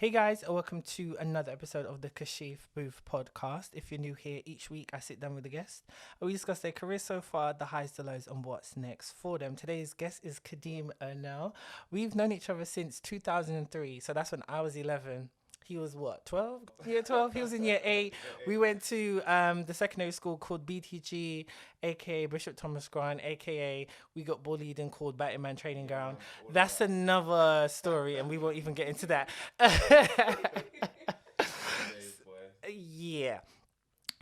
Hey guys, and welcome to another episode of the Kashif Booth podcast. If you're new here, each week I sit down with a guest and we discuss their career so far, the highs, the lows, and what's next for them. Today's guest is Kadeem Earnel. We've known each other since 2003, so that's when I was 11. He was what, 12? Year 12? He was in year 8. We went to the secondary school called BTG, aka Bishop Thomas Grant, aka we got bullied and called Batman Training Ground. That's another story, and we won't even get into that. Yeah.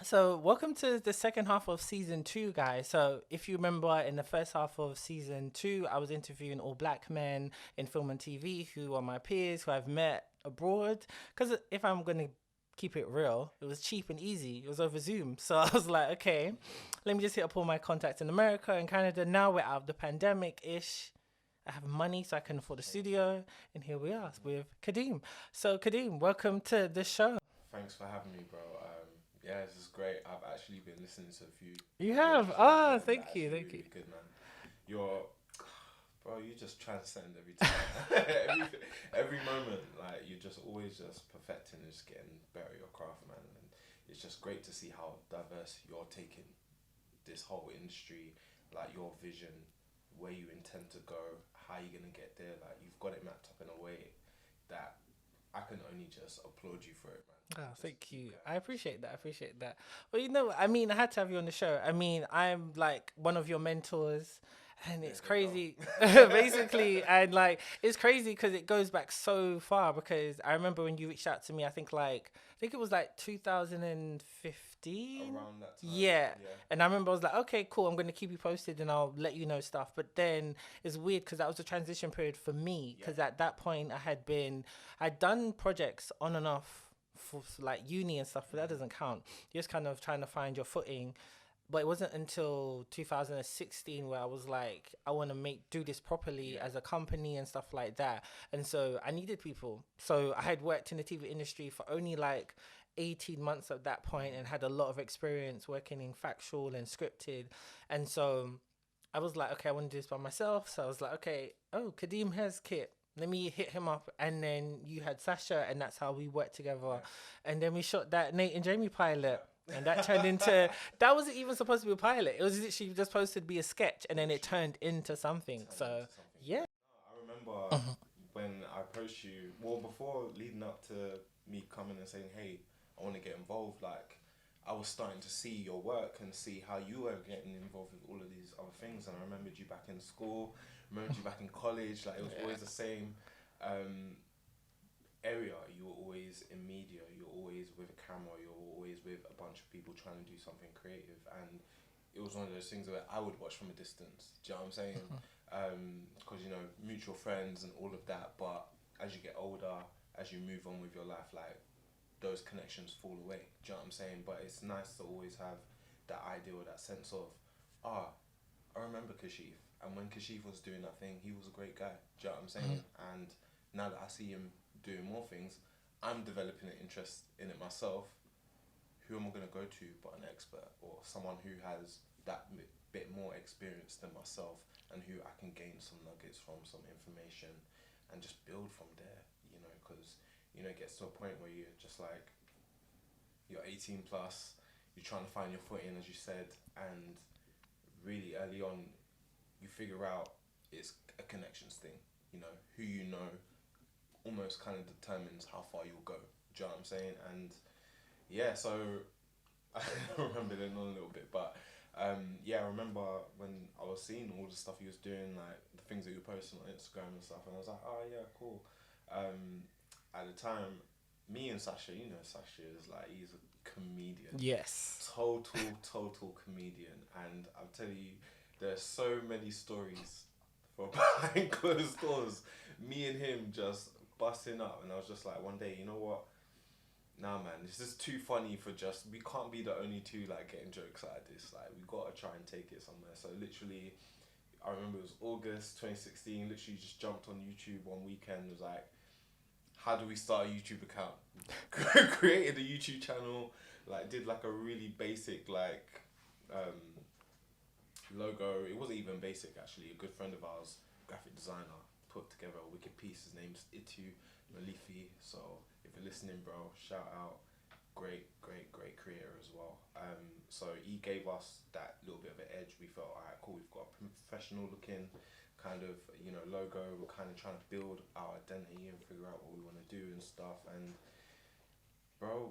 So, welcome to the second half of season 2, guys. So, if you remember, in the first half of season 2, I was interviewing all black men in film and TV who are my peers, who I've met abroad. Because if I'm going to keep it real, it was cheap and easy. It was over Zoom. So, I was like, okay, let me just hit up all my contacts in America and Canada. Now we're out of the pandemic ish. I have money so I can afford a studio. And here we are with Kadeem. So, Kadeem, welcome to the show. Thanks for having me, bro. Yeah, this is great. I've actually been listening to a few. You have? Thank you. Really good, man. Bro, you just transcend every time. every moment, like you're just always just perfecting and just getting better at your craft, man. And it's just great to see how diverse you're taking this whole industry, like your vision, where you intend to go, how you're gonna get there. Like you've got it mapped up in a way that I can only just applaud you for it, man. Oh, thank you. I appreciate that. Well, I had to have you on the show. I'm like one of your mentors, and it's crazy, basically. And like, it's crazy because it goes back so far. Because I remember when you reached out to me, I think it was like 2015. Around that time. Yeah. And I remember I was like, okay, cool. I'm going to keep you posted and I'll let you know stuff. But then it's weird because that was a transition period for me. Because at that point I'd done projects on and off for like uni and stuff, but that doesn't count. You're just kind of trying to find your footing. But it wasn't until 2016 where I was like, I want to do this properly as a company and stuff like that. And so I needed people. So I had worked in the TV industry for only like 18 months at that point and had a lot of experience working in factual and scripted. And so I was like, okay, I want to do this by myself. So I was like, okay, Kadeem has Kit. Let me hit him up. And then you had Sasha, and that's how we worked together. Yeah. And then we shot that Nate and Jamie pilot. And that turned into, that wasn't even supposed to be a pilot. It was literally just supposed to be a sketch, and then it turned into something. Yeah. I remember when I approached you, before leading up to me coming and saying, hey, I want to get involved, like, I was starting to see your work and see how you were getting involved with all of these other things. And I remembered you back in school, remembered you back in college, like, it was always the same area. You were always in media, you were always with a camera, you were always with a bunch of people trying to do something creative, and it was one of those things where I would watch from a distance. Do you know what I'm saying? Because mutual friends and all of that. But as you get older, as you move on with your life, like those connections fall away. Do you know what I'm saying? But it's nice to always have that idea or that sense of, I remember Kashif, and when Kashif was doing that thing, he was a great guy. Do you know what I'm saying? And now that I see him doing more things, I'm developing an interest in it myself. Who am I going to go to but an expert or someone who has that bit more experience than myself, and who I can gain some nuggets from, some information, and just build from there, because, it gets to a point where you're just like, you're 18 plus, you're trying to find your footing, as you said, and really early on, you figure out it's a connections thing, who almost kind of determines how far you'll go. Do you know what I'm saying? And yeah, so I remember it on a little bit, but I remember when I was seeing all the stuff he was doing, like the things that you were posting on Instagram and stuff, and I was like, oh yeah, cool. At the time, me and Sasha, Sasha is like, he's a comedian. Yes. Total comedian. And I'm telling you, there's so many stories from behind closed doors. Me and him just busting up, and I was just like, one day, you know what? Nah, man, this is too funny for we can't be the only two like getting jokes like this. Like, we gotta try and take it somewhere. So literally, I remember it was August 2016. Literally, just jumped on YouTube one weekend. Was like, how do we start a YouTube account? Created a YouTube channel. Like, did like a really basic logo. It wasn't even basic actually. A good friend of ours, graphic designer, put together a wicked piece. His name's Itu Malifi. So you're listening, bro, shout out. Great creator as well. So he gave us that little bit of an edge. We felt, alright, cool, we've got a professional looking kind of, logo. We're kind of trying to build our identity and figure out what we want to do and stuff. And bro,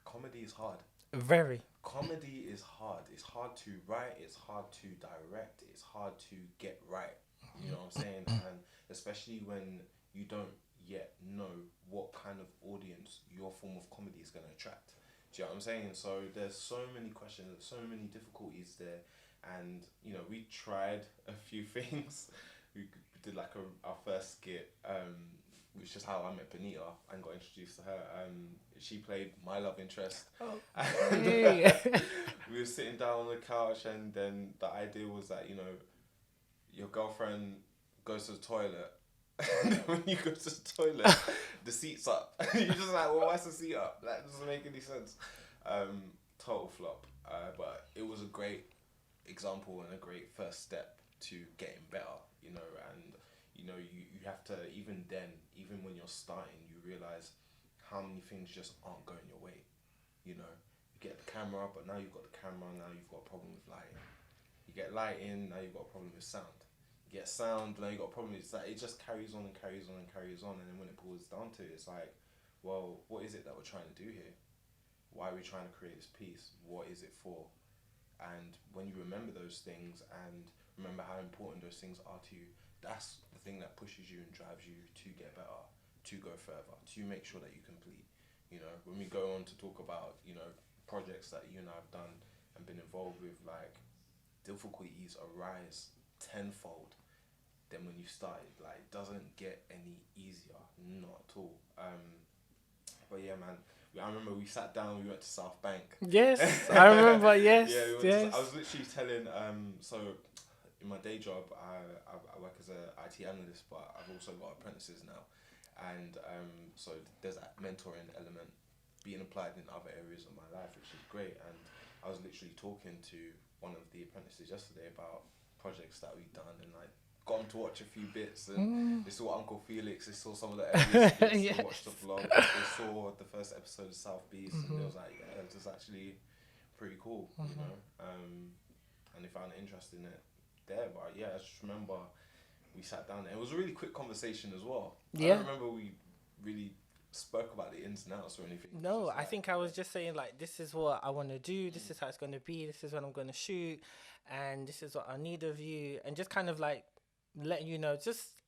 comedy is hard. Very. Comedy is hard. It's hard to write, it's hard to direct, it's hard to get right. You know what I'm saying? And especially when you don't yet know what kind of audience your form of comedy is going to attract. Do you know what I'm saying? So there's so many questions, there's so many difficulties there. And, we tried a few things. We did like our first skit, which is how I met Benita and got introduced to her. She played my love interest. Oh, and, we were sitting down on the couch, and then the idea was that, your girlfriend goes to the toilet. And then when you go to the toilet, the seat's up. You're just like, well, why's the seat up? That doesn't make any sense. Total flop. But it was a great example and a great first step to getting better, and you have to, even when you're starting, you realize how many things just aren't going your way. You get the camera, but now you've got the camera, now you've got a problem with lighting. You get lighting, now you've got a problem with sound. Get sound, now you got a problem. It's like it just carries on and carries on and carries on, and then when it boils down to it, it's like, well, what is it that we're trying to do here? Why are we trying to create this piece? What is it for? And when you remember those things and remember how important those things are to you, that's the thing that pushes you and drives you to get better, to go further, to make sure that you complete. When we go on to talk about, projects that you and I have done and been involved with, like, difficulties arise tenfold than when you started. Like, it doesn't get any easier, not at all. But yeah, man, I remember we sat down, we went to South Bank. Yes, I remember. Yes, yeah, I was literally telling, so in my day job, I work as a IT analyst, but I've also got apprentices now, and so there's that mentoring element being applied in other areas of my life, which is great. And I was literally talking to one of the apprentices yesterday about projects that we've done, and like got him to watch a few bits, and they saw Uncle Felix, they saw some of the earliest bits, yes. They watched the vlog, they saw the first episode of South Beast, and they was like, yeah, this is actually pretty cool, and they found interest in it there. But yeah, I just remember we sat down, and it was a really quick conversation as well. Yeah. I don't remember we really spoke about the ins and outs or anything. No, I think I was just saying, like, this is what I want to do, this is how it's going to be, this is when I'm going to shoot, and this is what I need of you, and just kind of like letting you know,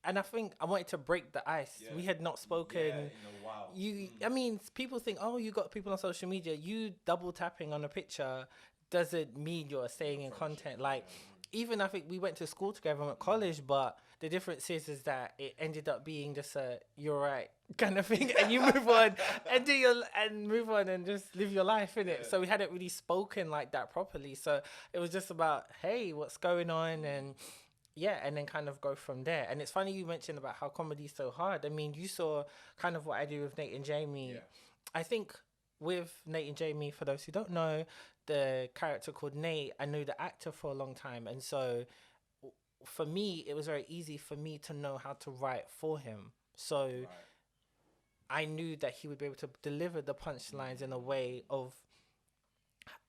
and I think I wanted to break the ice. We had not spoken in a while. I mean, people think, oh, you got people on social media, you double tapping on a picture doesn't mean you're staying in content. Like, even I think we went to school together at college, but the difference is that it ended up being just a you're right kind of thing, and you move on and move on and just live your life, innit? So we hadn't really spoken like that properly. So it was just about, hey, what's going on, and and then kind of go from there. And it's funny you mentioned about how comedy is so hard. I mean, you saw kind of what I do with Nate and Jamie. Yeah. I think with Nate and Jamie, for those who don't know, the character called Nate, I knew the actor for a long time, and so for me, it was very easy for me to know how to write for him. So I knew that he would be able to deliver the punchlines in a way of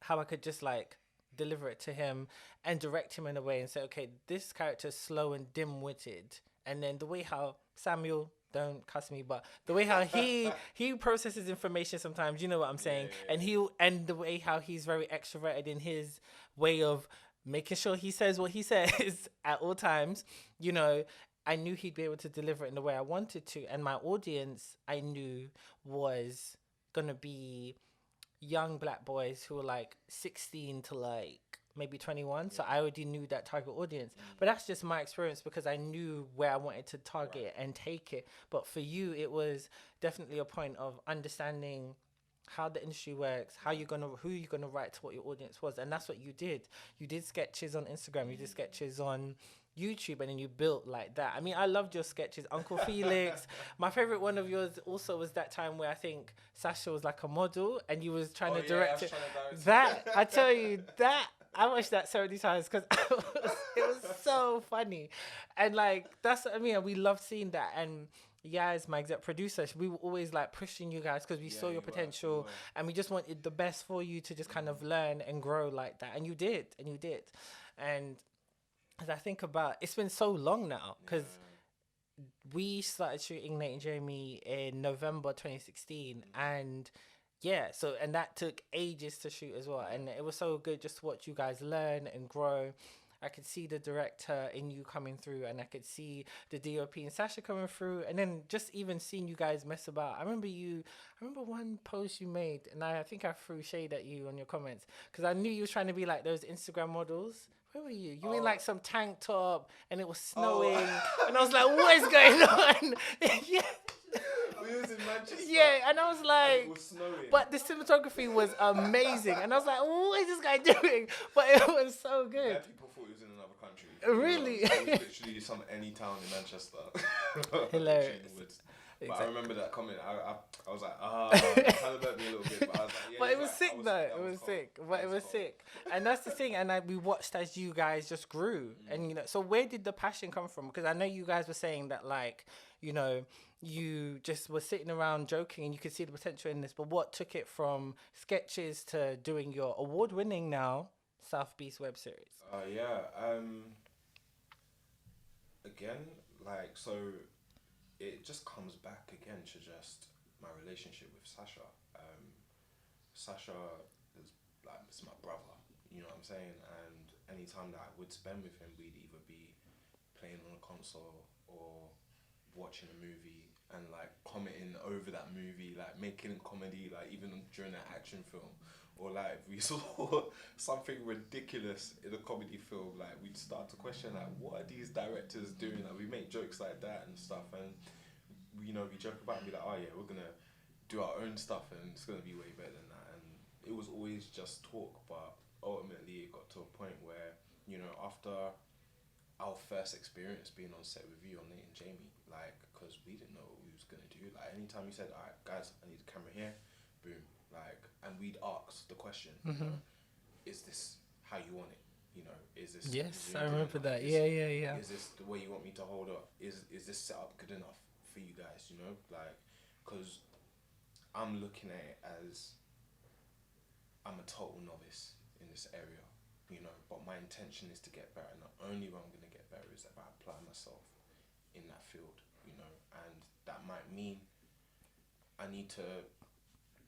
how I could just like deliver it to him and direct him in a way and say, okay, this character is slow and dim-witted. And then the way how Samuel, don't cuss me, but the way how he processes information sometimes, you know what I'm saying? And the way how he's very extroverted in his way of making sure he says what he says at all times, you know, I knew he'd be able to deliver it in the way I wanted to. And my audience, I knew, was going to be young black boys who were like 16 to like maybe 21. So I already knew that target audience. But that's just my experience because I knew where I wanted to target and take it. But for you, it was definitely a point of understanding how the industry works, who you're gonna write to what your audience was. And that's what you did. You did sketches on Instagram, you did sketches on YouTube, and then you built like that. I mean, I loved your sketches. Uncle Felix. My favorite one of yours also was that time where I think Sasha was like a model and you was trying to direct it. That, I tell you, that I watched that so many times because it was so funny. And like, that's what I mean. We loved seeing that. And Yaz, my exec producer, we were always like pushing you guys because we saw your potential, and we just wanted the best for you to just kind of learn and grow like that. And you did, and as I think about, it's been so long now because we started shooting Nate and Jamie in November 2016, and and that took ages to shoot as well, and it was so good just to watch you guys learn and grow. I could see the director in you coming through, and I could see the DOP and Sasha coming through, and then just even seeing you guys mess about. I remember one post you made, and I think I threw shade at you on your comments because I knew you was trying to be like those Instagram models. Where were you? You in like some tank top, and it was snowing, and I was like, "What is going on?" Yeah. We was in Manchester. Yeah, and I was like, it was snowing. But the cinematography was amazing, and I was like, "What is this guy doing?" But it was so good. Yeah, people thought he was in another country. Really? It was literally any town in Manchester. Hilarious. But I remember that comment. I was like, it kind of hurt me a little bit. But I was like, yeah. But it was sick though. It was sick. But it was sick. And that's the thing. And we watched as you guys just grew. And, so where did the passion come from? Because I know you guys were saying that, like, you just were sitting around joking and you could see the potential in this. But what took it from sketches to doing your award-winning now South Beast web series? Again, like, so it just comes back again to just my relationship with Sasha. Sasha is like, it's my brother, you know what I'm saying? And any time that I would spend with him, we'd either be playing on a console or watching a movie and like commenting over that movie, like making comedy, like even during an action film, or like if we saw something ridiculous in a comedy film, like we'd start to question like, what are these directors doing? Like we make jokes like that and stuff, and we joke about it and be like, oh yeah, we're gonna do our own stuff and it's gonna be way better than that. And it was always just talk, but ultimately it got to a point where, after our first experience being on set with you on Nate and Jamie, like, because we didn't know what we was gonna do. Like anytime you said, all right guys, I need a camera here, boom, like, and we'd ask the question, is this how you want it? Is this? Yes, I remember that. Yeah. Is this the way you want me to hold up? Is this setup good enough for you guys? Like, because I'm looking at it as I'm a total novice in this area, but my intention is to get better, and the only way I'm going to get better is if I apply myself in that field, and that might mean I need to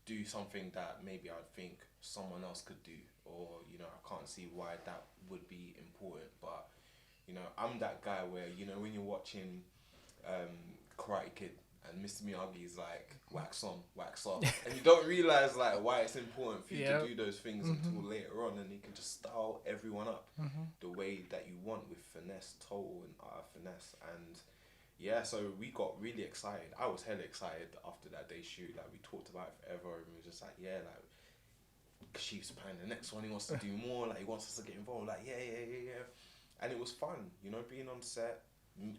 do something that maybe I'd think someone else could do, or I can't see why that would be important, but I'm that guy where when you're watching Karate Kid and Mr. Miyagi's like wax on, wax off, and you don't realize like why it's important for you to do those things until later on, and you can just style everyone up the way that you want with finesse, total and finesse. And so we got really excited. I was hella excited after that day shoot. Like we talked about it forever, and we were just like, like Chief's planning the next one. He wants to do more. Like he wants us to get involved. Like yeah. And it was fun, being on set,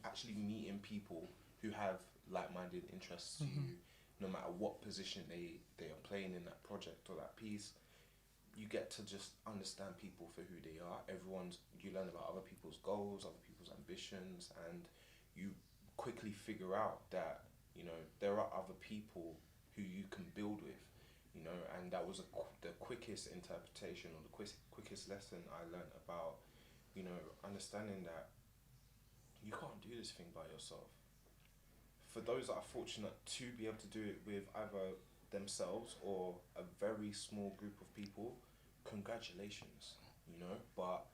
actually meeting people who have like-minded interests to you, no matter what position they are playing in that project or that piece. You get to just understand people for who they are. You learn about other people's goals, other people's ambitions, and you quickly figure out that there are other people who you can build with, and that was the quickest interpretation, or the quickest lesson I learned about understanding that you can't do this thing by yourself. For those that are fortunate to be able to do it with either themselves or a very small group of people, congratulations, but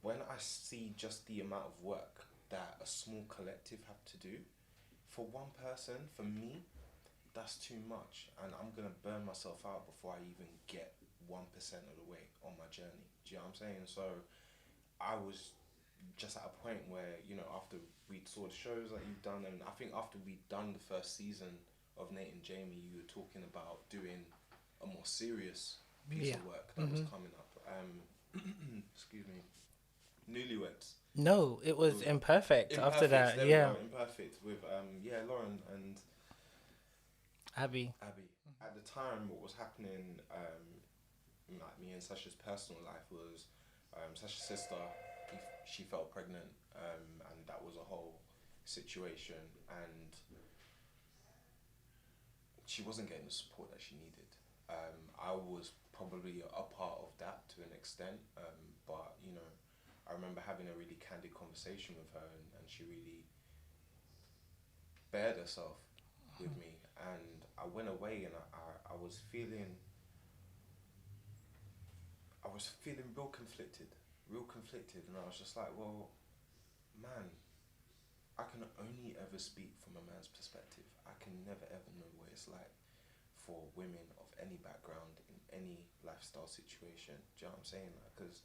when I see just the amount of work that a small collective have to do, for one person, for me, that's too much, and I'm gonna burn myself out before I even get 1% of the way on my journey. Do you know what I'm saying? So I was just at a point where, after we saw the shows that you've done, and I think after we'd done the first season of Nate and Jamie, you were talking about doing a more serious piece of work that was coming up. Excuse me. Newlyweds. No, it was Imperfect after that. Imperfect with Lauren and Abby. At the time, what was happening, like me and Sasha's personal life was, Sasha's sister, she fell pregnant, and that was a whole situation, and she wasn't getting the support that she needed. I was probably a part of that to an extent, but you know, I remember having a really candid conversation with her, and she really bared herself with me, and I went away, and I was feeling real conflicted, and I was just like, well, man, I can only ever speak from a man's perspective. I can never ever know what it's like for women of any background in any lifestyle situation. Do you know what I'm saying? Because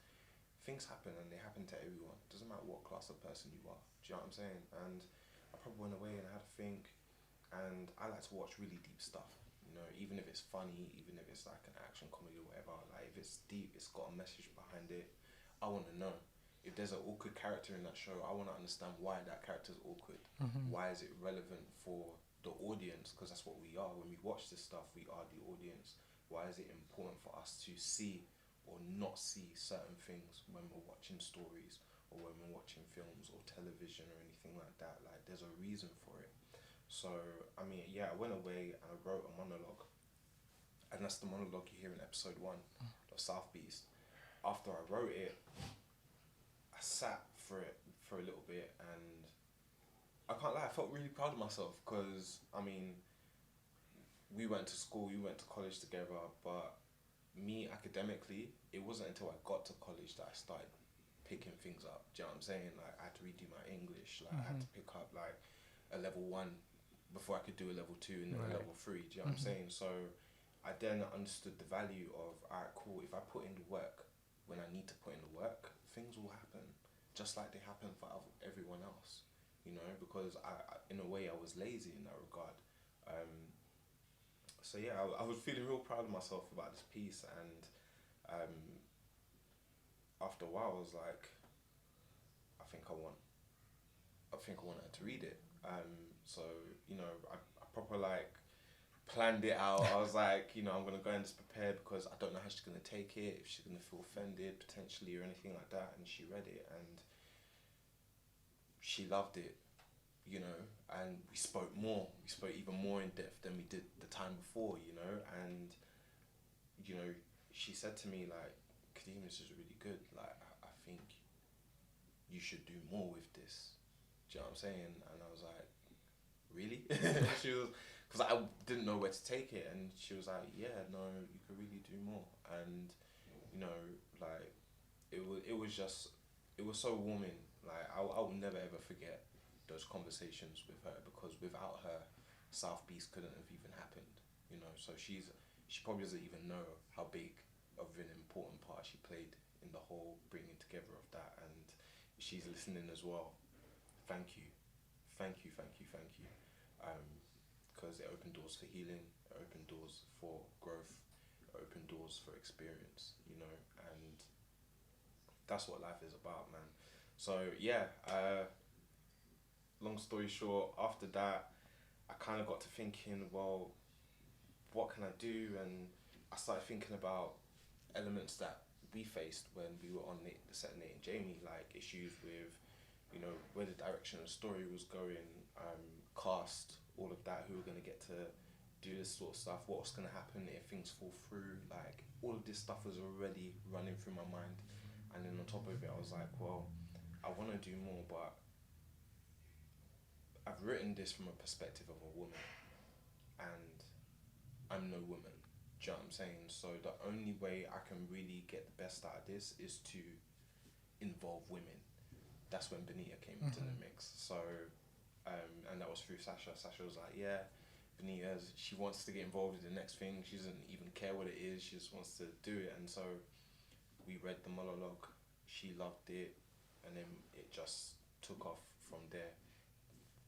things happen, and they happen to everyone. Doesn't matter what class of person you are. Do you know what I'm saying? And I probably went away and I had to think, and I like to watch really deep stuff. You know, even if it's funny, even if it's like an action comedy or whatever, like if it's deep, it's got a message behind it, I want to know. If there's an awkward character in that show, I want to understand why that character's awkward. Why is it relevant for the audience? Because that's what we are. When we watch this stuff, we are the audience. Why is it important for us to see or not see certain things when we're watching stories or when we're watching films or television or anything like that? Like, there's a reason for it. So, I mean, yeah, I went away and I wrote a monologue. And that's the monologue you hear in episode 1 of South Beast. After I wrote it, I sat for it for a little bit, and I can't lie, I felt really proud of myself, because, I mean, we went to school, we went to college together, but me academically, it wasn't until I got to college that I started picking things up. Do you know what I'm saying? Like, I had to redo my English, like I had to pick up like a level 1 before I could do a level 2 and then a level 3. Do you know what I'm saying? So I then understood the value of, alright, cool, if I put in the work when I need to put in the work, things will happen just like they happen for everyone else, you know, because I in a way, I was lazy in that regard. So yeah, I was feeling real proud of myself about this piece, and after a while, I was like, I think I want her to read it. So, you know, I proper like planned it out. I was like, you know, I'm gonna go in this prepared, because I don't know how she's gonna take it, if she's gonna feel offended potentially or anything like that. And she read it and she loved it, you know, and we spoke even more in depth than we did the time before, you know. And you know, she said to me like, Kadeem, this is really good, like I think you should do more with this. Do you know what I'm saying? And I was like, really? She was, because I didn't know where to take it, and she was like, yeah, no, you could really do more. And you know, like it was so warming. Like I will never ever forget those conversations with her, because without her, South Beast couldn't have even happened, you know. So she probably doesn't even know how big of an important part she played in the whole bringing together of that. And she's listening as well. Thank you. Because it opened doors for healing, it opened doors for growth, it opened doors for experience, you know, and that's what life is about, man. So yeah, long story short, after that, I kind of got to thinking, well, what can I do? And I started thinking about elements that we faced when we were on the set, Nate and Jamie, like issues with, you know, where the direction of the story was going, cast, all of that, who were going to get to do this sort of stuff, what was going to happen if things fall through, like all of this stuff was already running through my mind. And then on top of it, I was like, well, I want to do more, but I've written this from a perspective of a woman, and I'm no woman. Do you know what I'm saying? So the only way I can really get the best out of this is to involve women. That's when Benita came into the mix. So, and that was through Sasha. Sasha was like, yeah, Benita, she wants to get involved in the next thing. She doesn't even care what it is. She just wants to do it. And so we read the monologue. She loved it. And then it just took off from there.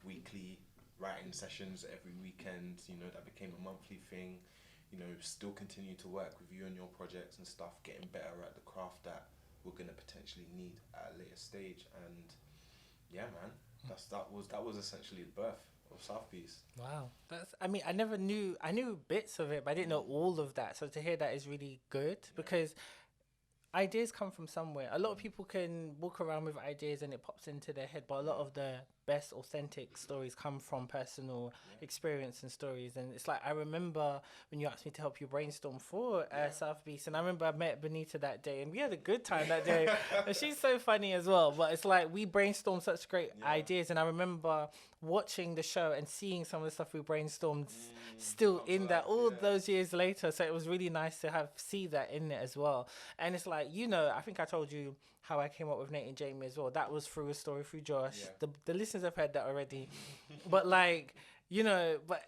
Weekly writing sessions every weekend, you know, that became a monthly thing. You know, still continue to work with you on your projects and stuff, getting better at the craft that we're gonna potentially need at a later stage. And yeah, man, that was essentially the birth of South Beast. Wow, I mean, I knew bits of it, but I didn't know all of that. So to hear that is really good, because ideas come from somewhere. A lot of people can walk around with ideas and it pops into their head, but a lot of the best authentic stories come from personal experience and stories. And it's like, I remember when you asked me to help you brainstorm for South Beast, and I remember I met Benita that day, and we had a good time that day. And she's so funny as well. But it's like, we brainstormed such great ideas, and I remember watching the show and seeing some of the stuff we brainstormed still in that all those years later. So it was really nice to see that in it as well. And it's like, I think I told you how I came up with Nate and Jamie as well. That was through a story through Josh. The listeners have heard that already. But like, but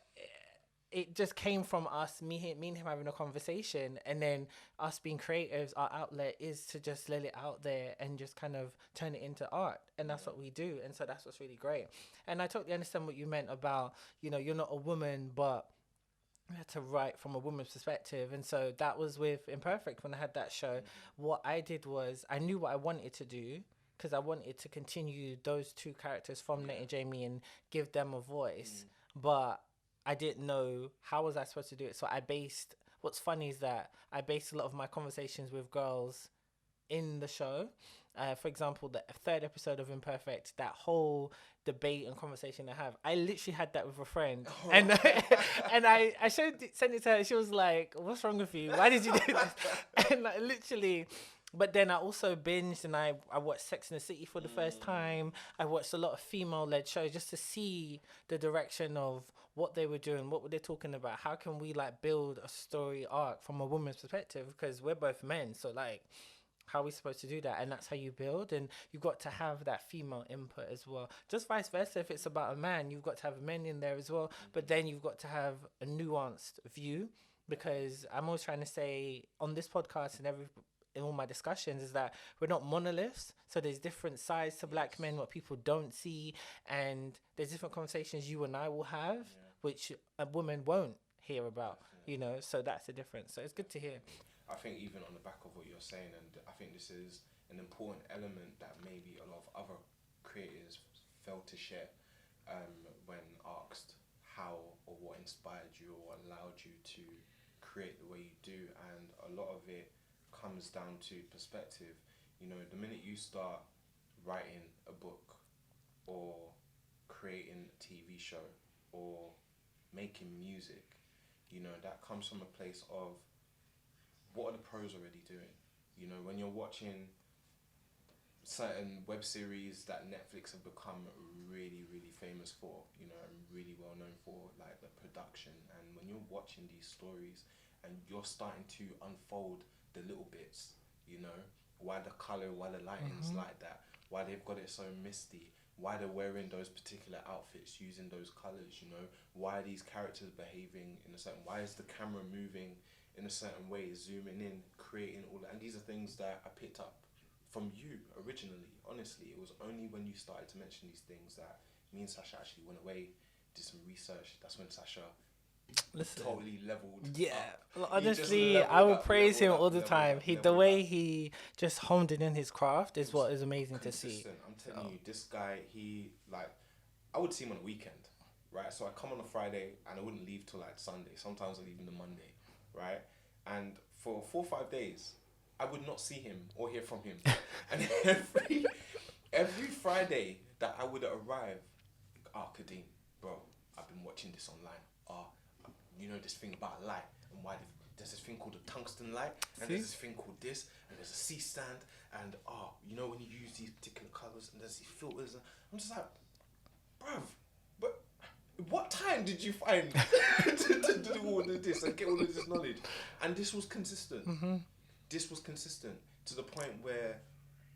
it just came from us, me and him having a conversation, and then us being creatives. Our outlet is to just let it out there and just kind of turn it into art, and that's what we do. And so that's what's really great. And I totally understand what you meant about, you're not a woman, but you had to write from a woman's perspective. And so that was with Imperfect when I had that show. What I did was, I knew what I wanted to do, because I wanted to continue those two characters from Nate and Jamie and give them a voice. But I didn't know how was I supposed to do it. So what's funny is that I based a lot of my conversations with girls in the show. For example, the third episode of Imperfect, that whole debate and conversation I literally had that with a friend. And I sent it to her. She was like, "What's wrong with you? Why did you do this?" And like, literally... But then I also binged, and I watched Sex and the City for the first time. I watched a lot of female-led shows just to see the direction of what they were doing, what were they talking about, how can we like build a story arc from a woman's perspective, because we're both men, so like, how are we supposed to do that? And that's how you build, and you've got to have that female input as well. Just vice versa, if it's about a man, you've got to have men in there as well, but then you've got to have a nuanced view, because I'm always trying to say on this podcast and in all my discussions is that we're not monoliths. So there's different sides to black men, what people don't see, and there's different conversations you and I will have, which a woman won't hear about, so that's the difference. So it's good to hear. I think even on the back of what you're saying, and I think this is an important element that maybe a lot of other creators fail to share when asked how or what inspired you or allowed you to create the way you do. And a lot of it comes down to perspective. The minute you start writing a book or creating a TV show or making music, that comes from a place of what are the pros already doing. When you're watching certain web series that Netflix have become really, really famous for, and really well known for, like the production, and when you're watching these stories and you're starting to unfold the little bits, why the color, why the lighting's like that, why they've got it so misty, why they're wearing those particular outfits, using those colors, why are these characters behaving in a certain, why is the camera moving in a certain way, zooming in, creating all that. And these are things that I picked up from you originally. Honestly, it was only when you started to mention these things that me and Sasha actually went away, did some research. That's when Sasha totally leveled up. Honestly, I will praise him all the time. The way he just honed it in his craft is what is amazing to see. I'm telling you, this guy, I would see him on a weekend, right? So I come on a Friday and I wouldn't leave till like Sunday. Sometimes I'd leave on the Monday, right? And for 4 or 5 days, I would not see him or hear from him. And every Friday that I would arrive, Kadeem, bro, I've been watching this online. This thing about light and why there's this thing called a tungsten light, and there's this thing called this, and there's a C-stand, and when you use these particular colours, and there's these filters, and I'm just like, bruv, but what time did you find to do all of this and get all of this knowledge? And this was consistent. This was consistent to the point where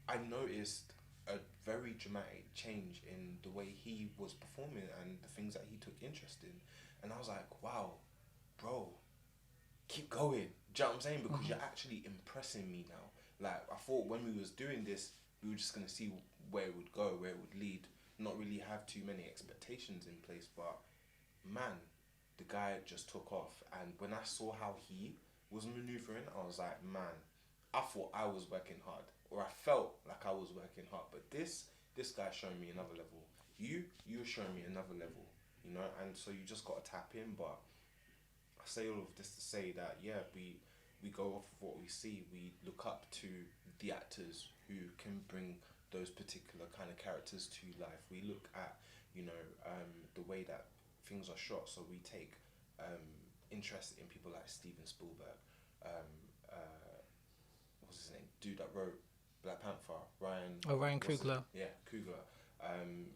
I noticed a very dramatic change in the way he was performing and the things that he took interest in. And I was like, wow, bro, keep going. Do you know what I'm saying? Because you're actually impressing me now. Like, I thought when we was doing this, we were just going to see where it would go, where it would lead, not really have too many expectations in place. But, man, the guy just took off. And when I saw how he was maneuvering, I was like, man, I thought I was working hard. Or I felt like I was working hard. But this guy showing me another level. You're showing me another level. And so you just got to tap in. But I say all of this to say that, we go off of what we see. We look up to the actors who can bring those particular kind of characters to life. We look at, you know, the way that things are shot. So we take interest in people like Steven Spielberg, what's his name? Dude that wrote Black Panther, Ryan. Oh, Ryan Coogler. Yeah, Coogler.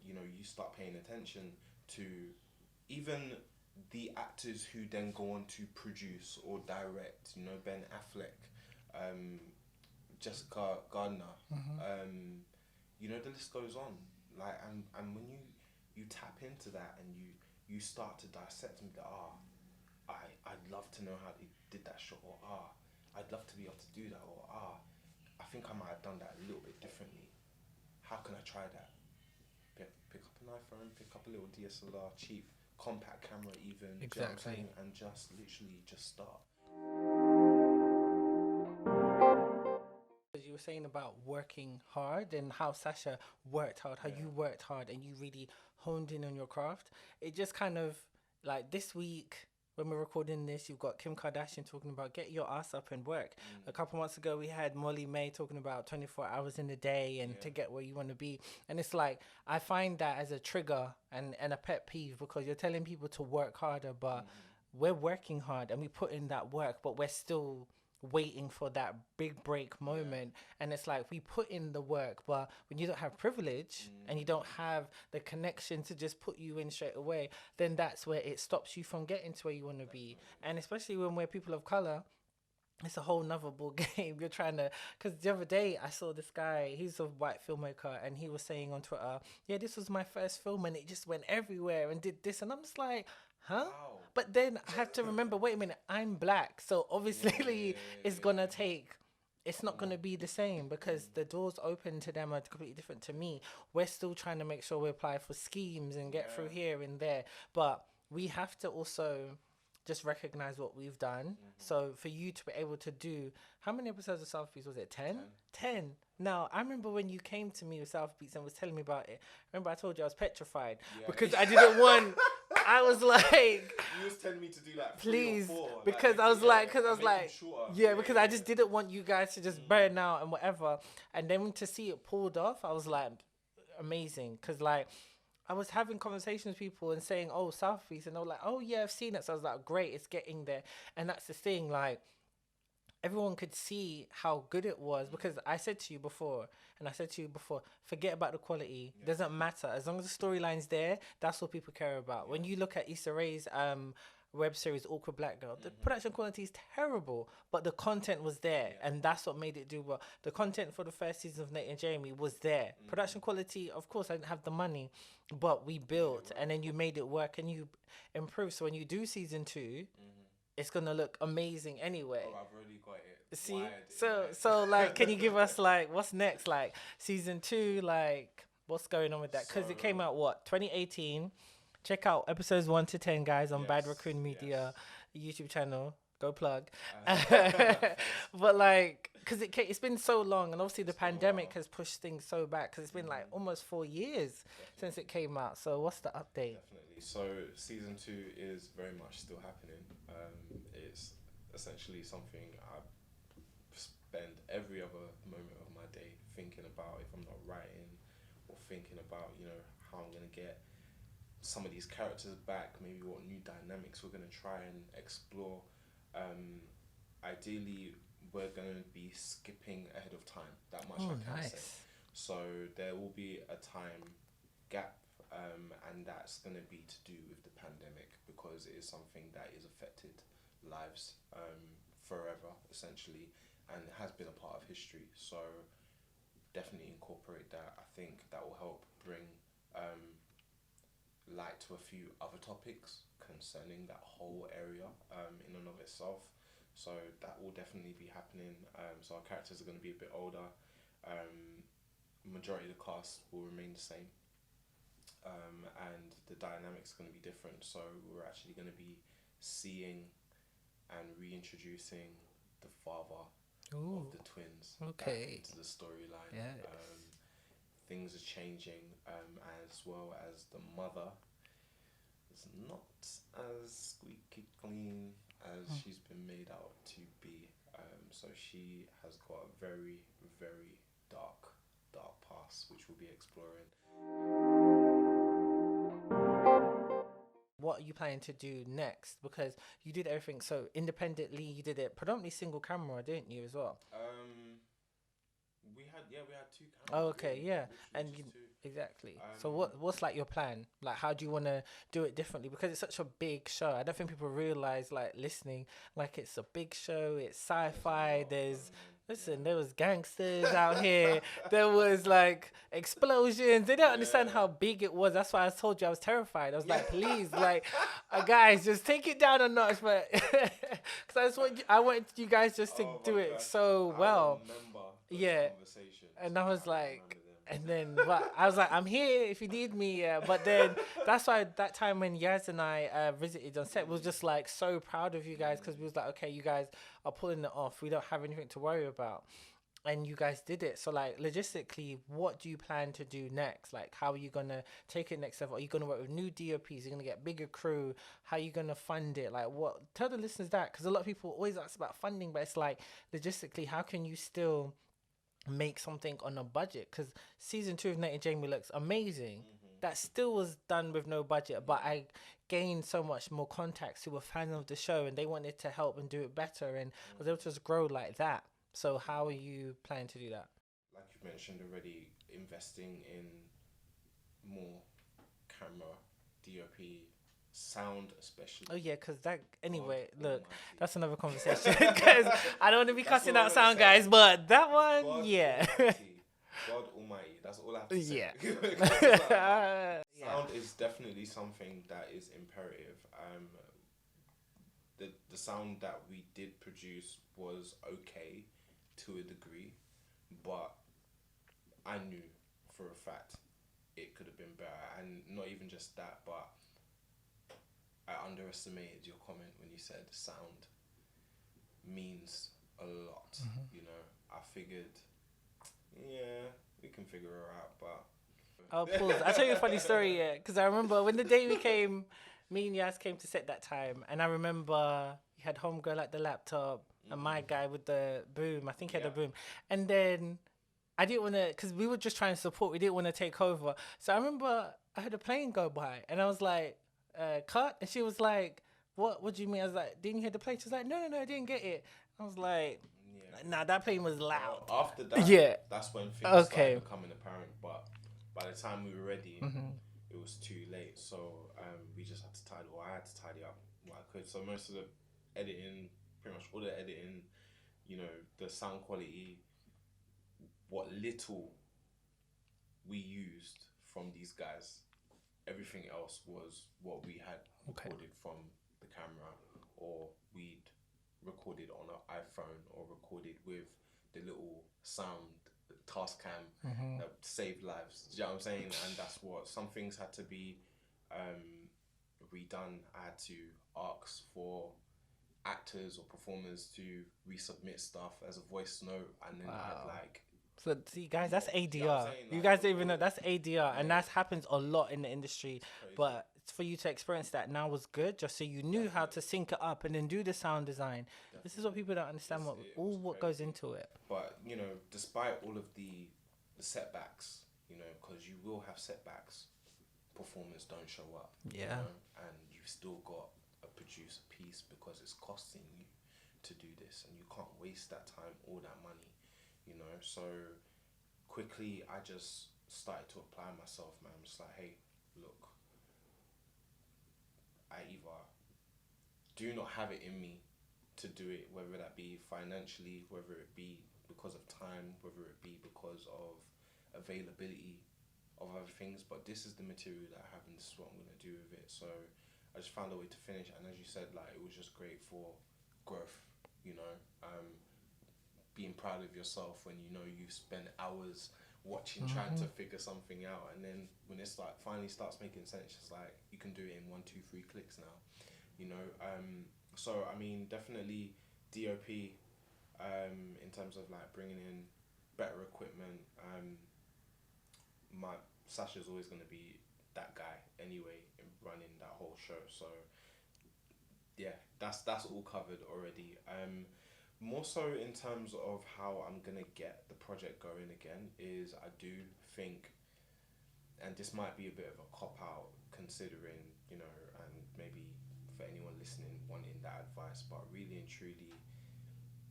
You know, you start paying attention to even the actors who then go on to produce or direct. You know, Ben Affleck, Jessica Gardner. You know, the list goes on. Like, and when you tap into that and you start to dissect and be like, I'd love to know how they did that shot, or I'd love to be able to do that, or I think I might have done that a little bit differently. How can I try that? Pick up an iPhone, pick up a little DSLR, cheap compact camera even. Exactly. Do you know what I'm saying? And just literally just start. You were saying about working hard and how Sasha worked hard, how you worked hard and you really honed in on your craft. It just kind of like this week when we're recording this, you've got Kim Kardashian talking about get your ass up and work. A couple months ago, we had Molly May talking about 24 hours in a day and to get where you want to be. And it's like, I find that as a trigger and a pet peeve, because you're telling people to work harder, but we're working hard and we put in that work, but we're still waiting for that big break moment. And it's like, we put in the work, but when you don't have privilege and you don't have the connection to just put you in straight away, then that's where it stops you from getting to where you want to be. And especially when we're people of color, it's a whole nother ball game. You're trying to, because the other day I saw this guy, he's a white filmmaker, and he was saying on Twitter, yeah, this was my first film and it just went everywhere and did this. And I'm just like, huh? Wow. But then I have to remember, wait a minute, I'm black. So obviously it's going to take, it's not going to be the same, because the doors open to them are completely different to me. We're still trying to make sure we apply for schemes and get through here and there. But we have to also just recognize what we've done. So for you to be able to do, how many episodes of South Beats was it? 10? 10. Now, I remember when you came to me with South Beats and was telling me about it. Remember I told you I was petrified because I didn't want, I was like, you was telling me to do like please, 3 or 4, because I was like, because I just yeah. didn't want you guys to just burn out and whatever. And then to see it pulled off, I was like, amazing. Because like, I was having conversations with people and saying, oh, South Beats, and they were like, oh yeah, I've seen it. So I was like, great, it's getting there. And that's the thing, like, everyone could see how good it was, because I said to you before, forget about the quality. Doesn't matter. As long as the storyline's there, that's what people care about. When you look at Issa Rae's web series Awkward Black Girl, the production quality is terrible, but the content was there, and that's what made it do well. The content for the first season of Nate and Jamie was there. Production quality, of course, I didn't have the money, but we built, and then you made it work and you improved. So when you do season 2, it's gonna look amazing anyway. Oh, I've already got it. See, so like, can you give us like what's next? Like season 2, like what's going on with that? Because it came out 2018. Check out episodes 1 to 10, guys, on Bad Raccoon Media YouTube channel. Go plug. But like, because it's been so long, and obviously the pandemic has pushed things so back, because it's been like almost 4 years since it came out. So what's the update? Definitely. So season 2 is very much still happening. It's essentially something I spend every other moment of my day thinking about, if I'm not writing, or thinking about, you know, how I'm gonna get some of these characters back, maybe what new dynamics we're going to try and explore. Ideally, we're going to be skipping ahead of time, that much I can say. So there will be a time gap, and that's going to be to do with the pandemic, because it is something that is affected lives forever, essentially, and has been a part of history. So definitely incorporate that. I think that will help bring light to a few other topics concerning that whole area in and of itself. So that will definitely be happening. So our characters are going to be a bit older. Majority of the cast will remain the same, and the dynamics are going to be different. So we're actually going to be seeing and reintroducing the father of the twins back into the storyline. Things are changing, as well as the mother is not as squeaky clean as she's been made out to be. So she has got a very, very dark past. us, which we'll be exploring. What are you planning to do next? Because you did everything so independently. You did it predominantly single camera, didn't you, as well? We had two cameras. Oh, okay, really, yeah, literally and just two. exactly. So what's like your plan? Like, how do you want to do it differently? Because it's such a big show. I don't think people realize, like, listening, like, it's a big show. It's sci-fi. There was gangsters out here. There was like explosions. They don't understand how big it was. That's why I told you I was terrified. I was like, please, like, guys, just take it down a notch. But because I wanted you guys just to do it so well. I remember yeah. And I was like, and then, but I was like, I'm here if you need me. But then that's why that time when Yaz and I visited on set, we was just like so proud of you guys, because we was like, okay, you guys are pulling it off. We don't have anything to worry about. And you guys did it. So, like, logistically, what do you plan to do next? Like, how are you going to take it next level? Are you going to work with new DOPs? You're going to get bigger crew? How are you going to fund it? Like, what? Tell the listeners that, because a lot of people always ask about funding, but it's like, logistically, how can you still make something on a budget? Because season 2 of Nate and Jamie looks amazing. That still was done with no budget, but I gained so much more contacts who were fans of the show and they wanted to help and do it better, and I was able to just grow like that. So how are you planning to do that? Like you mentioned already, investing in more camera, DOP, sound especially. Oh yeah, because that, anyway, God look, almighty. That's another conversation, because I don't want to be cussing out sound guys, but that one, God yeah. Almighty. God almighty, that's all I have to say. Yeah. Sound is definitely something that is imperative. The sound that we did produce was okay to a degree, but I knew for a fact it could have been better. And not even just that, but I underestimated your comment when you said sound means a lot. You know, I figured, yeah, we can figure her out, but Oh, pause. I'll tell you a funny story, yeah, because I remember when the day we came, me and Yas came to set that time, and I remember you had homegirl at the laptop and my guy with the boom. I think he had a boom, and then I didn't want to, because we were just trying to support. We didn't want to take over. So I remember I heard a plane go by, and I was like, "Cut," and she was like, "What? What do you mean?" I was like, "Didn't you hear the plane?" She was like, "No, I didn't get it." I was like, "Nah, that plane was loud." After that, that's when things started becoming apparent. But by the time we were ready, it was too late. So we just had to tidy. Well, I had to tidy up what I could. So most of the editing, pretty much all the editing, you know, the sound quality, what little we used from these guys, everything else was what we had recorded from the camera, or we'd recorded on an iPhone, or recorded with the little sound task cam that saved lives. Do you know what I'm saying? And that's what, some things had to be redone. I had to ask for actors or performers to resubmit stuff as a voice note, and then I had like. So see, guys, that's ADR. You guys don't even know that's ADR, and that happens a lot in the industry. But for you to experience that now was good, just so you knew how to sync it up and then do the sound design. This is what people don't understand, what goes into it. But you know, despite all of the setbacks, you know, because you will have setbacks, performers don't show up. Yeah. You know, and you've still got a producer piece, because it's costing you to do this, and you can't waste that time or that money. You know, so quickly I just started to apply myself, man. I'm just like, hey, look, I either do not have it in me to do it, whether that be financially, whether it be because of time, whether it be because of availability of other things, but this is the material that I have, and this is what I'm going to do with it. So I just found a way to finish, and as you said, like, it was just great for growth, you know, being proud of yourself when you know you spend hours watching, trying to figure something out, and then when it finally starts making sense, it's like you can do it in 1, 2, 3 clicks now, you know. So I mean, definitely DOP, in terms of like bringing in better equipment. My Sasha's always going to be that guy anyway in running that whole show. So yeah, that's all covered already. more so in terms of how I'm gonna get the project going again is I do think, and this might be a bit of a cop out considering, you know, and maybe for anyone listening wanting that advice, but really and truly,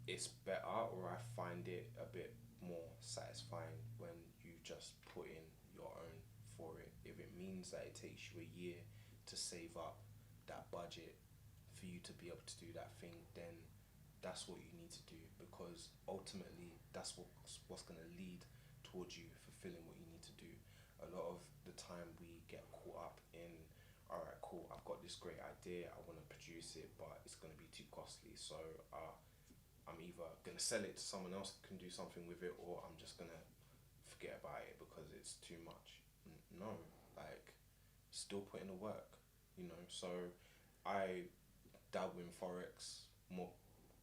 it's better, or I find it a bit more satisfying when you just put in your own for it. If it means that it takes you a year to save up that budget for you to be able to do that thing, then that's what you need to do, because ultimately that's what's going to lead towards you fulfilling what you need to do. A lot of the time we get caught up in, all right, cool, I've got this great idea, I want to produce it, but it's going to be too costly, so I'm either going to sell it to someone else who can do something with it, or I'm just going to forget about it because it's too much. No, like, still put in the work, you know. So I dabble in Forex more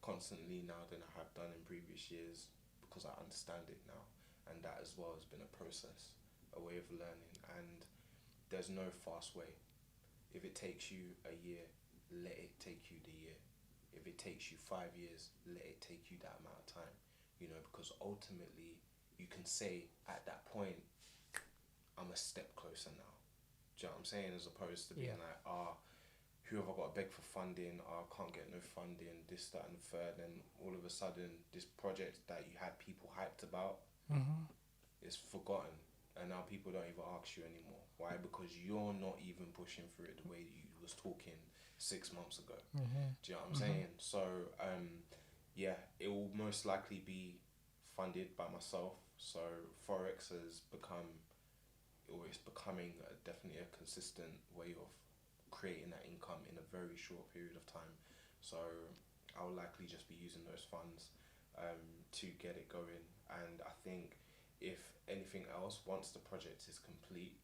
constantly now than I have done in previous years, because I understand it now, and that as well has been a process, a way of learning, and there's no fast way. If it takes you a year, let it take you the year. If it takes you 5 years, let it take you that amount of time, you know, because ultimately you can say at that point, I'm a step closer now. Do you know what I'm saying? As opposed to being like, who have I got to beg for funding? I can't get no funding, this, that, and the third. And all of a sudden, this project that you had people hyped about is forgotten. And now people don't even ask you anymore. Why? Because you're not even pushing for it the way that you was talking 6 months ago. Do you know what I'm saying? So, it will most likely be funded by myself. So Forex has become, or it's becoming definitely a consistent way of creating that income in a very short period of time. So I'll likely just be using those funds to get it going. And I think if anything else, once the project is complete,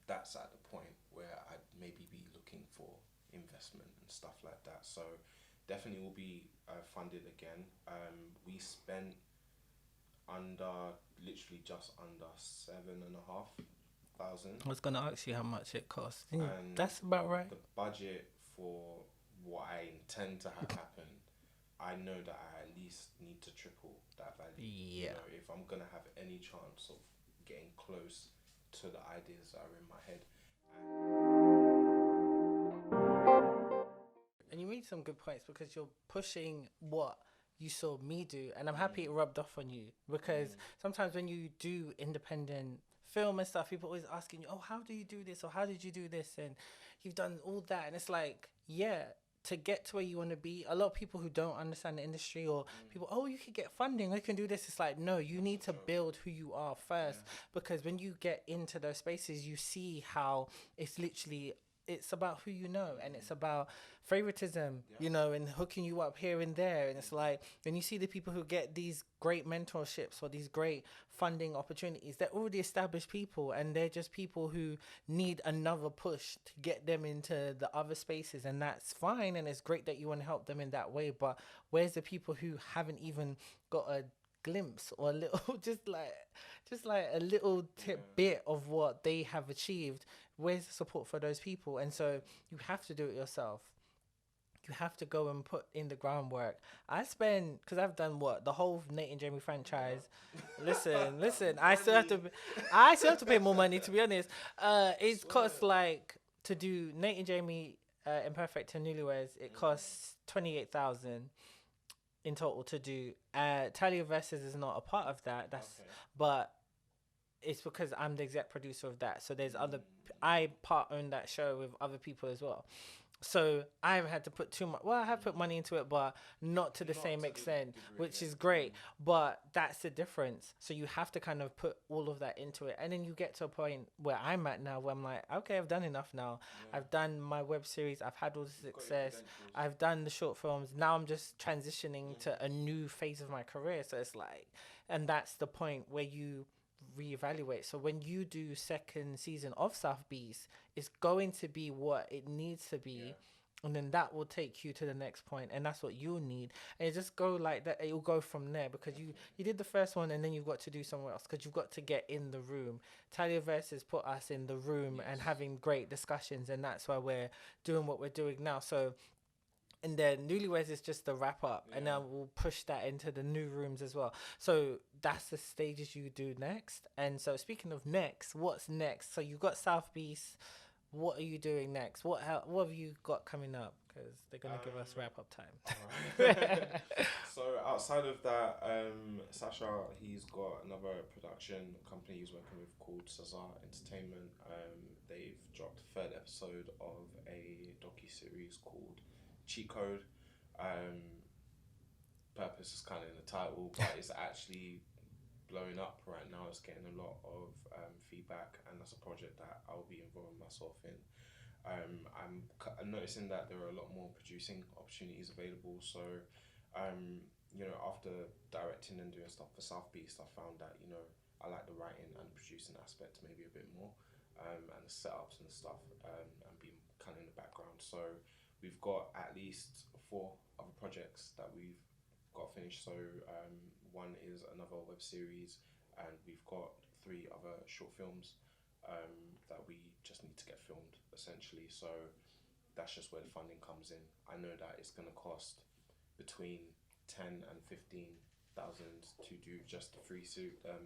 that's at the point where I'd maybe be looking for investment and stuff like that. So definitely will be funded again. We spent literally just under 7,500. I was gonna ask you how much it cost. And that's about right. The budget for what I intend to have happen, I know that I at least need to triple that value. Yeah. You know, if I'm gonna have any chance of getting close to the ideas that are in my head. And you made some good points, because you're pushing what you saw me do, and I'm happy it rubbed off on you, because sometimes when you do independent film and stuff, people always asking you, oh, how do you do this, or how did you do this, and you've done all that, and it's like, to get to where you want to be, a lot of people who don't understand the industry, or people, oh, you can get funding, you can do this, it's like, no, you need to build who you are first, because when you get into those spaces, you see how it's literally, it's about who you know, and it's about favoritism, you know, and hooking you up here and there. And it's like, when you see the people who get these great mentorships or these great funding opportunities, they're already established people, and they're just people who need another push to get them into the other spaces. And that's fine, and it's great that you want to help them in that way. But where's the people who haven't even got a glimpse or a little just like a little bit of what they have achieved? Where's the support for those people? And so you have to do it yourself. You have to go and put in the groundwork. I spend, because I've done the whole Nate and Jamie franchise. Listen. I still have to pay more money, to be honest. It costs like, to do Nate and Jamie, Imperfect and Newlyweds, it costs 28,000 in total to do. Talia Versus is not a part of that. But it's because I'm the exec producer of that. So there's I part own that show with other people as well. So I haven't had to put too much. Well, I have put money into it, but not to the same extent, which is great. But that's the difference. So you have to kind of put all of that into it. And then you get to a point where I'm at now, where I'm like, okay, I've done enough now. Yeah. I've done my web series. I've had all the success. I've done the short films. Now I'm just transitioning to a new phase of my career. So it's like, and that's the point where you reevaluate. So when you do second season of South Beast, it's going to be what it needs to be, and then that will take you to the next point, and that's what you'll need. And it just go like that. It will go from there, because you did the first one, and then you've got to do somewhere else, because you've got to get in the room. Talia Versus put us in the room and having great discussions, and that's why we're doing what we're doing now. So And then Newlyweds is just the wrap up, and then we'll push that into the new rooms as well. So that's the stages you do next. And so speaking of next, what's next? So you've got South Beast. What are you doing next? What have you got coming up? Because they're gonna give us wrap up time. Right. So outside of that, Sasha, he's got another production company he's working with called Cesar Entertainment. They've dropped the third episode of a docu-series called Cheat Code. Purpose is kind of in the title, but it's actually blowing up right now. It's getting a lot of feedback, and that's a project that I'll be involving myself in. I'm noticing that there are a lot more producing opportunities available. So, after directing and doing stuff for South Beast, I found that I like the writing and producing aspect maybe a bit more, and the setups and stuff, and being kind of in the background. So we've got at least 4 other projects that we've got finished. So one is another web series, and we've got 3 other short films that we just need to get filmed essentially. So that's just where the funding comes in. I know that it's going to cost between 10 and 15,000 to do just the 3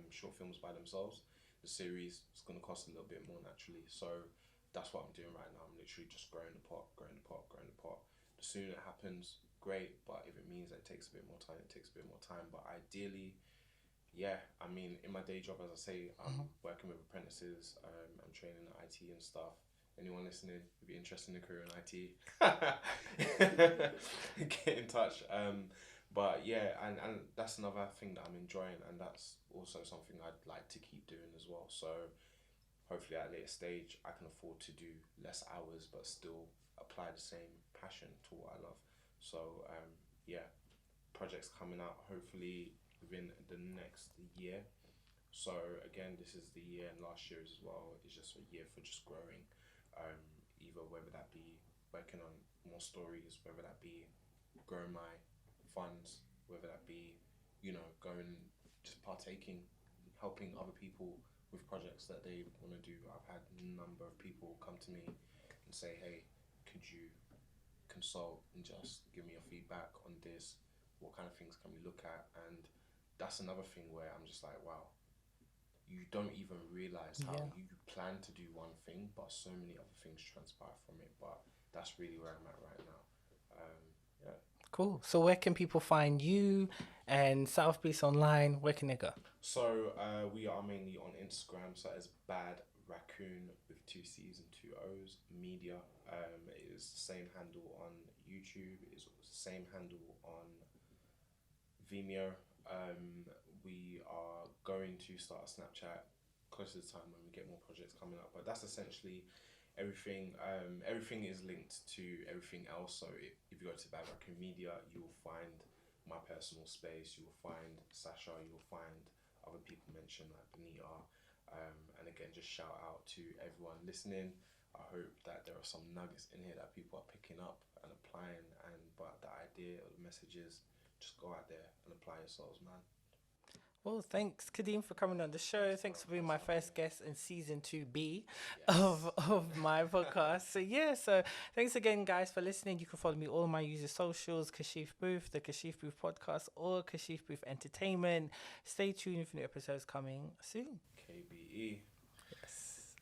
short films by themselves. The series is going to cost a little bit more naturally. So that's what I'm doing right now. I'm literally just growing the pot. The sooner it happens, great, but if it means that it takes a bit more time, it takes a bit more time. But ideally, I mean, in my day job, as I say, I'm working with apprentices, I'm training in IT and stuff. Anyone listening, if you're interested in a career in IT, get in touch. But yeah, and that's another thing that I'm enjoying, and that's also something I'd like to keep doing as well. So hopefully at a later stage, I can afford to do less hours, but still apply the same passion to what I love. So projects coming out hopefully within the next year. So again, this is the year, and last year as well. It's just a year for just growing. Either whether that be working on more stories, whether that be growing my funds, whether that be going just partaking, helping other people with projects that they want to do. I've had a number of people come to me and say, hey, could you consult and just give me your feedback on this? What kind of things can we look at? And that's another thing where I'm just like, wow, you don't even realize how you plan to do one thing, but so many other things transpire from it. But that's really where I'm at right now. Cool. So where can people find you and South Beast online? Where can they go? So we are mainly on Instagram. So it's Bad Raccoon with 2 C's and 2 O's media. It is the same handle on YouTube. It's the same handle on Vimeo. We are going to start a Snapchat close to the time when we get more projects coming up. But that's essentially everything. Everything is linked to everything else. So if you go to Bad Raccoon Media, you will find my personal space. You will find Sasha. You will find other people mentioned like Benita. And again, just shout out to everyone listening. I hope that there are some nuggets in here that people are picking up and applying. But the idea or the message is just go out there and apply yourselves, man. Well, thanks, Kadeem, for coming on the show. Thanks for being my first guest in season 2B of my podcast. So thanks again, guys, for listening. You can follow me all my user socials, Kashif Booth, the Kashif Booth podcast, or Kashif Booth Entertainment. Stay tuned for new episodes coming soon. KBE. Yes.